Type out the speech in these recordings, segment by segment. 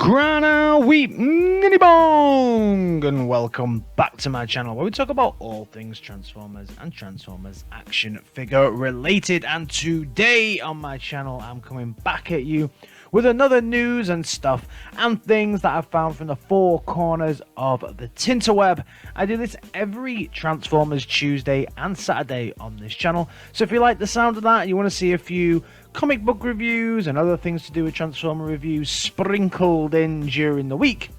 Grana Weep Nitty Bong, and welcome back to my channel where we talk about all things Transformers and Transformers action figure related. And today on my channel I'm coming back at you with another news and stuff and things that I've found from the four corners of the Tinterweb. I do this every Transformers Tuesday and Saturday on this channel, so if you like the sound of that and you want to see a few comic book reviews and other things to do with Transformer reviews sprinkled in during the week,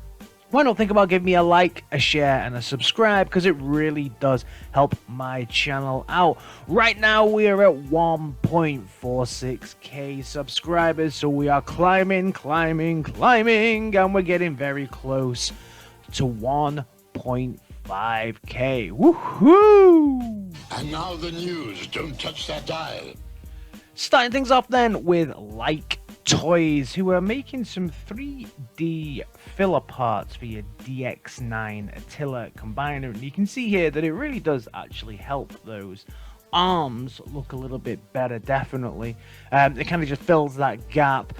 why not think about giving me a like, a share, and a subscribe, because it really does help my channel out. Right now, we are at 1.46k subscribers, so we are climbing, and we're getting very close to 1.5k. Woohoo! And now the news. Don't touch that dial. Starting things off then with Like Toys, who are making some 3D filler parts for your DX9 Attila combiner, and you can see here that it really does actually help those arms look a little bit better, definitely. It kind of just fills that gap,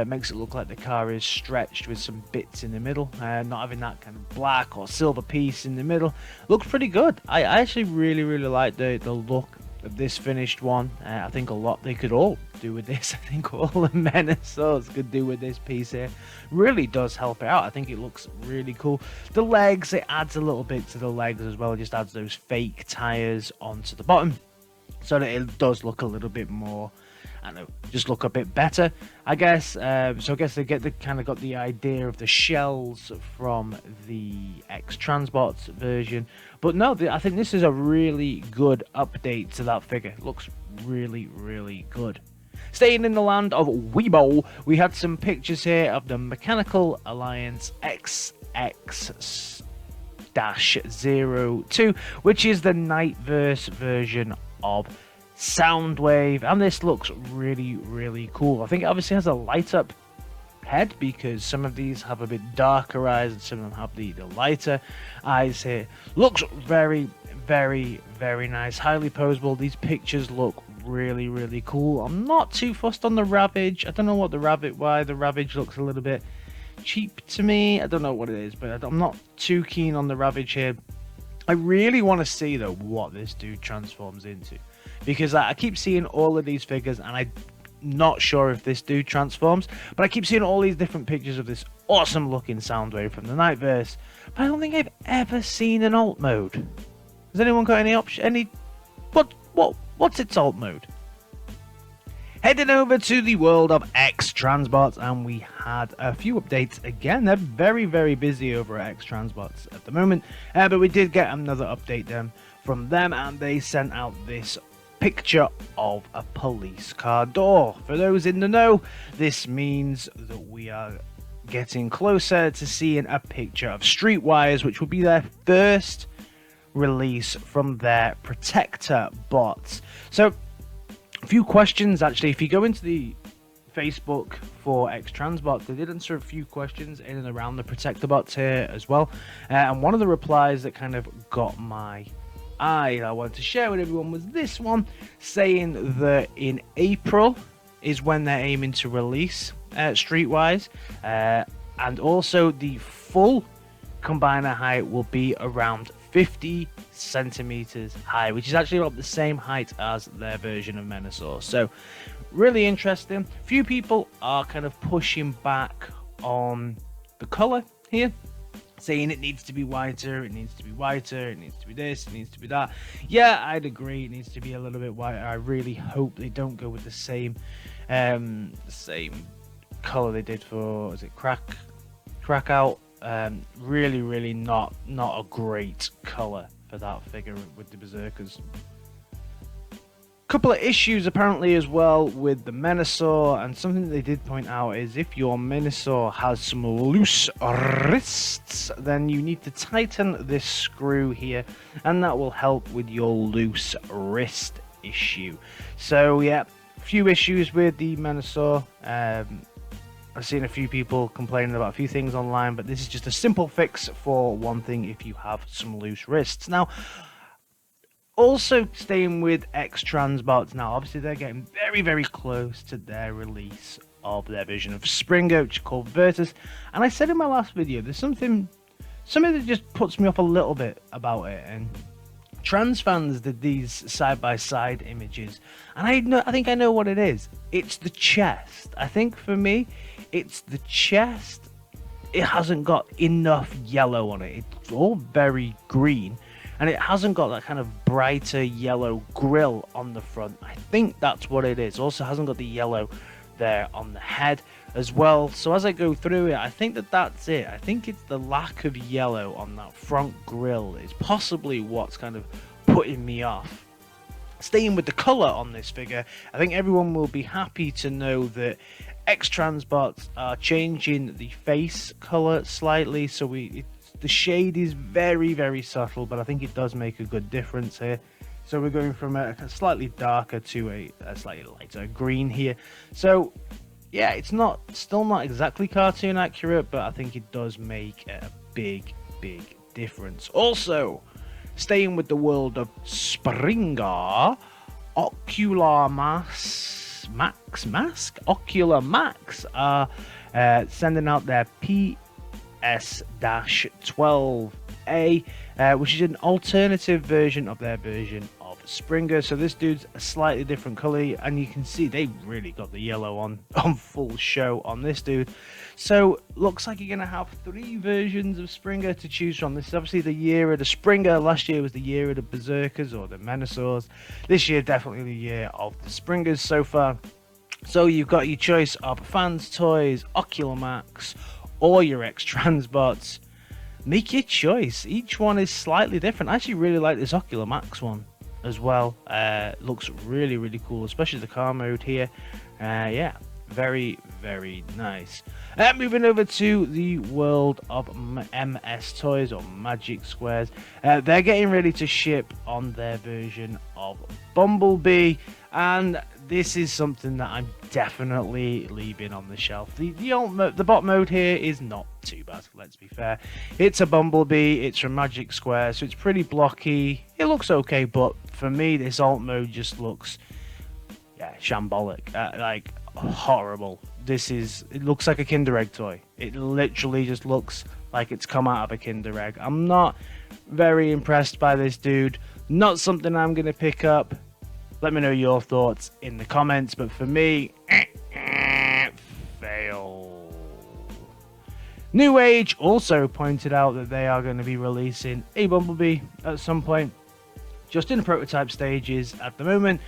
makes it look like the car is stretched with some bits in the middle, not having that kind of black or silver piece in the middle. Looks pretty good. I actually really like the look of this finished one. I think a lot they could all do with this. I think all the Menasors could do with this piece here. Really does help it out. I think it looks really cool. The legs, it adds a little bit to the legs as well. It just adds those fake tires onto the bottom so that it does look a little bit more, I don't know, just look a bit better, I guess. So I guess they kind of got the idea of the shells from the X-Transbots version. But no, I think this is a really good update to that figure. It looks really good. Staying in the land of Weibo, we had some pictures here of the Mechanical Alliance XX-02, which is the KNIGHTVERSE version of Soundwave, and this looks really cool. I think it obviously has a light up head because some of these have a bit darker eyes and some of them have the lighter eyes here. Looks very nice, highly posable. These pictures look really cool. I'm not too fussed on the Ravage. I don't know what why the Ravage looks a little bit cheap to me. I don't know what it is, but I'm not too keen on the Ravage here. I really want to see though what this dude transforms into, because I keep seeing all of these figures and I'm not sure if this dude transforms, but I keep seeing all these different pictures of this awesome looking Soundwave from the KNIGHTVERSE, but I don't think I've ever seen an alt mode. Has anyone got any option? What's its alt mode? Heading over to the world of X-Transbots, and we had a few updates again. They're very busy over at X-Transbots at the moment, but we did get another update from them, and they sent out this picture of a police car door. For those in the know, this means that we are getting closer to seeing a picture of Streetwise, which will be their first release from their Protectobots. So a few questions actually. If you go into the Facebook for X-Transbots, they did answer a few questions in and around the Protectobots here as well, and one of the replies that kind of got my eye I wanted to share with everyone was this one, saying that in April is when they're aiming to release Streetwise, and also the full combiner height will be around 50 centimeters high, which is actually about the same height as their version of Menasor. So really interesting. Few people are kind of pushing back on the color here, saying it needs to be whiter, it needs to be whiter, it needs to be this, it needs to be that. Yeah, I'd agree, it needs to be a little bit whiter. I really hope they don't go with the same color they did for, was it Crack Out? Really not a great color for that figure with the Berserkers. Couple of issues apparently as well with the Menasor, and something that they did point out is if your Menasor has some loose wrists, then you need to tighten this screw here, and that will help with your loose wrist issue. So yeah, a few issues with the Menasor. I've seen a few people complaining about a few things online, but this is just a simple fix for one thing if you have some loose wrists. Now, also staying with X-Transbots now, obviously they're getting very close to their release of their version of Springer, which is called Virtus. And I said in my last video, there's something that just puts me off a little bit about it. And Trans fans did these side-by-side images, and I think I know what it is. It's the chest. I think for me, it's the chest. It hasn't got enough yellow on it. It's all very green, and it hasn't got that kind of brighter yellow grill on the front. I think that's what it is. Also hasn't got the yellow there on the head as well. So as I go through it, I think that's it. I think it's the lack of yellow on that front grille is possibly what's kind of putting me off. Staying with the color on this figure, I think everyone will be happy to know that X-Transbots are changing the face color slightly, so the shade is very, very subtle, but I think it does make a good difference here. So we're going from a slightly darker to a slightly lighter green here. So yeah, it's still not exactly cartoon accurate, but I think it does make a big, big difference. Also, staying with the world of Springer, Ocular Max are sending out their PS-12A, which is an alternative version of their version of Springer. So this dude's a slightly different color, and you can see they really got the yellow on full show on this dude. So looks like you're gonna have 3 versions of Springer to choose from. This is obviously the year of the Springer. Last year was the year of the Berserkers or the Menasors. This year definitely the year of the Springers so far. So you've got your choice of Fans Toys, Ocular Max, or your X-Transbots. Make your choice. Each one is slightly different. I actually really like this Ocular Max one as well. Looks really, really cool, especially the car mode here. Yeah, very, very nice. Moving over to the world of MS Toys or Magic Squares. They're getting ready to ship on their version of Bumblebee, and this is something that I'm definitely leaving on the shelf. The bot mode here is not too bad, let's be fair. It's a Bumblebee, it's from Magic Square, so it's pretty blocky. It looks okay, but for me, this alt mode just looks, yeah, shambolic, like horrible. It looks like a Kinder Egg toy. It literally just looks like it's come out of a Kinder Egg. I'm not very impressed by this dude. Not something I'm going to pick up. Let me know your thoughts in the comments, but for me, fail. NEWAGE also pointed out that they are going to be releasing a Bumblebee at some point, just in prototype stages at the moment.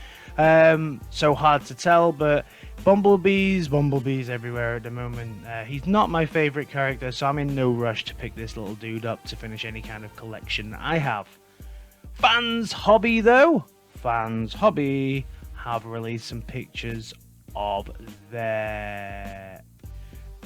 So hard to tell, but Bumblebees everywhere at the moment. He's not my favorite character, so I'm in no rush to pick this little dude up to finish any kind of collection I have. Fanshobby though, Fanshobby have released some pictures of their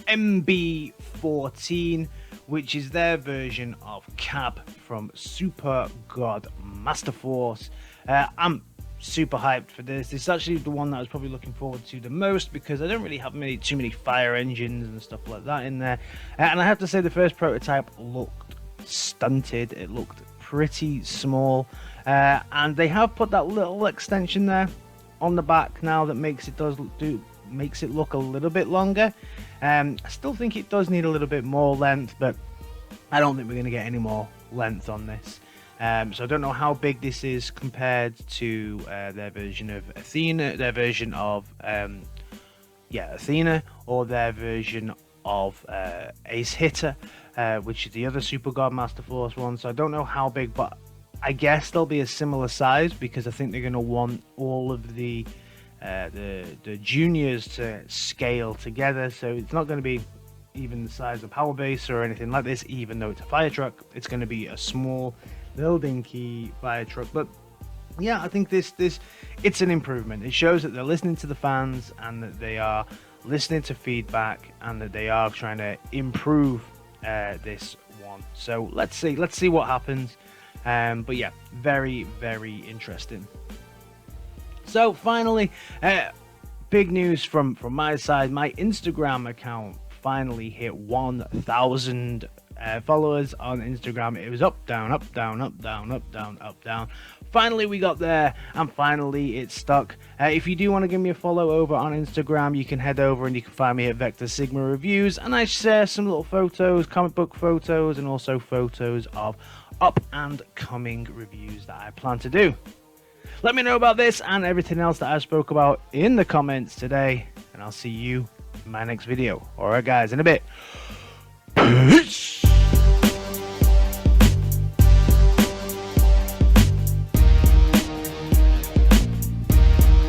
MB14, which is their version of Cab from Super God Master Force. I'm super hyped for this. This is actually the one that I was probably looking forward to the most, because I don't really have too many fire engines and stuff like that in there. And I have to say, the first prototype looked stunted. It looked pretty small, and they have put that little extension there on the back now that makes it look a little bit longer. I still think it does need a little bit more length, but I don't think we're going to get any more length on this. So I don't know how big this is compared to their version of Athena, Athena, or their version of Ace Hitter, which is the other Super God Master Force one. So I don't know how big, but I guess they'll be a similar size, because I think they're going to want all of the juniors to scale together. So it's not going to be even the size of Power Base or anything like this, even though it's a fire truck. It's going to be a small little dinky fire truck. But yeah, I think it's an improvement. It shows that they're listening to the fans, and that they are listening to feedback, and that they are trying to improve this one. So let's see what happens. But yeah, very, very interesting. So finally, big news from my side. My Instagram account finally hit 1,000 follow us on Instagram. It was up, down, up, down, up, down, up, down, up, down. Finally we got there, and finally it's stuck. If you do want to give me a follow over on Instagram, you can head over and you can find me at VECTASIGMAREVIEWS, and I share some little photos, comic book photos, and also photos of up and coming reviews that I plan to do. Let me know about this and everything else that I spoke about in the comments today, and I'll see you in my next video. Alright guys, in a bit. Peace!